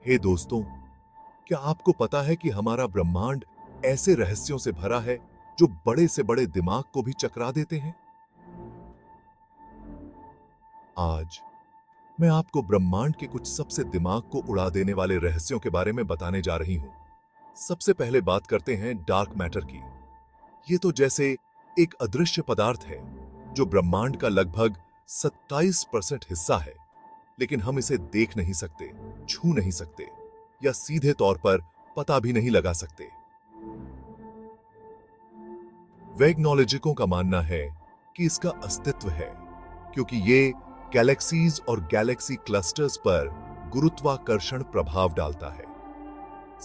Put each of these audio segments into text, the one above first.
हे दोस्तों, क्या आपको पता है कि हमारा ब्रह्मांड ऐसे रहस्यों से भरा है जो बड़े से बड़े दिमाग को भी चकरा देते हैं? आज मैं आपको ब्रह्मांड के कुछ सबसे दिमाग को उड़ा देने वाले रहस्यों के बारे में बताने जा रही हूं। सबसे पहले बात करते हैं डार्क मैटर की। ये तो जैसे एक अदृश्य पदार्थ है जो ब्रह्मांड का लगभग 27% हिस्सा है, लेकिन हम इसे देख नहीं सकते, छू नहीं सकते या सीधे तौर पर पता भी नहीं लगा सकते। वैज्ञानिकों का मानना है कि इसका अस्तित्व है क्योंकि ये गैलेक्सीज और गैलेक्सी क्लस्टर्स पर गुरुत्वाकर्षण प्रभाव डालता है।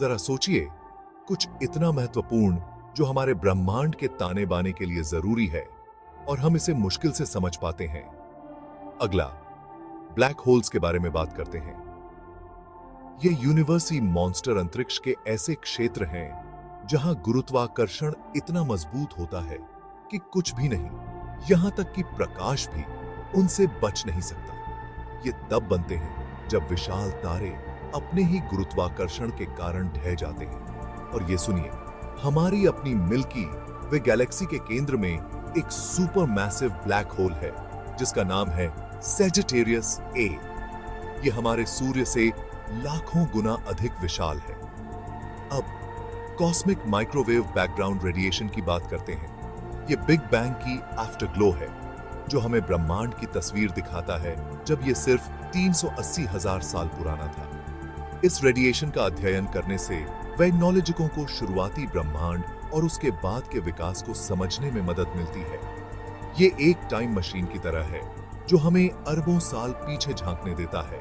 जरा सोचिए, कुछ इतना महत्वपूर्ण जो हमारे ब्रह्मांड के ताने बाने के लिए जरूरी है और हम इसे मुश्किल से समझ पाते हैं। अगला, ब्लैक होल्स के बारे में बात करते हैं। ये यूनिवर्सी मॉन्स्टर अंतरिक्ष के ऐसे क्षेत्र हैं जहां गुरुत्वाकर्षण इतना मजबूत होता है कि कुछ भी नहीं, यहां तक कि प्रकाश भी उनसे बच नहीं सकता। ये तब बनते हैं जब विशाल तारे अपने ही गुरुत्वाकर्षण के कारण ढह जाते हैं। और ये सुनिए, हमारी अपनी मिल्की वे गैलेक्सी के केंद्र में एक सुपर मैसिव ब्लैक होल है जिसका नाम है सेजिटेरियस ए। ये हमारे सूर्य से लाखों गुना अधिक विशाल है। अब कॉस्मिक माइक्रोवेव बैकग्राउंड रेडिएशन की बात करते हैं। ये बिग बैंग की आफ्टरग्लो है जो हमें ब्रह्मांड की तस्वीर दिखाता है जब ये सिर्फ 380,000 साल पुराना था। इस रेडिएशन का अध्ययन करने से वैज्ञानिकों को शुरुआती ब्रह्मांड और उसके बाद के विकास को समझने में मदद मिलती है। ये एक टाइम मशीन की तरह है जो हमें अरबों साल पीछे झांकने देता है।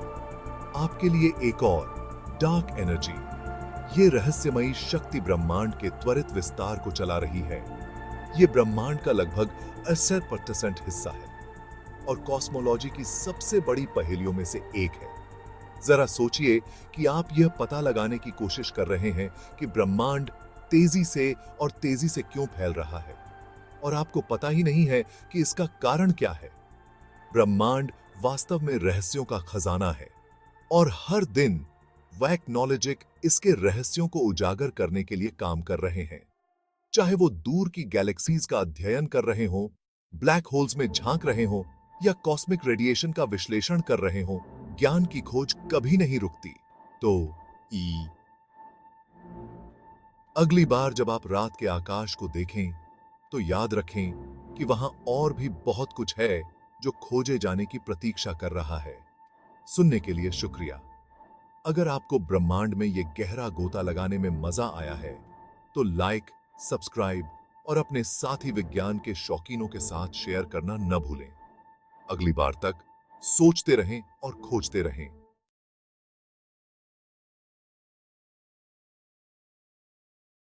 आपके लिए एक और, डार्क एनर्जी। ये रहस्यमयी शक्ति ब्रह्मांड के त्वरित विस्तार को चला रही है। ये ब्रह्मांड का लगभग 80% हिस्सा है और कॉस्मोलॉजी की सबसे बड़ी पहेलियों में से एक है। जरा सोचिए कि आप यह पता लगाने की कोशिश कर रहे हैं कि ब्रह्मांड तेजी से क्यों फैल रहा है और आपको पता ही नहीं है कि इसका कारण क्या है। ब्रह्मांड वास्तव में रहस्यों का खजाना है और हर दिन वैज्ञानिक इसके रहस्यों को उजागर करने के लिए काम कर रहे हैं। चाहे वो दूर की गैलेक्सीज का अध्ययन कर रहे हों, ब्लैक होल्स में झांक रहे हों या कॉस्मिक रेडिएशन का विश्लेषण कर रहे हों, ज्ञान की खोज कभी नहीं रुकती। तो अगली बार जब आप रात के आकाश को देखें तो याद रखें कि वहां और भी बहुत कुछ है जो खोजे जाने की प्रतीक्षा कर रहा है। सुनने के लिए शुक्रिया। अगर आपको ब्रह्मांड में ये गहरा गोता लगाने में मजा आया है तो लाइक, सब्सक्राइब और अपने साथी विज्ञान के शौकीनों के साथ शेयर करना न भूलें। अगली बार तक सोचते रहें और खोजते रहें।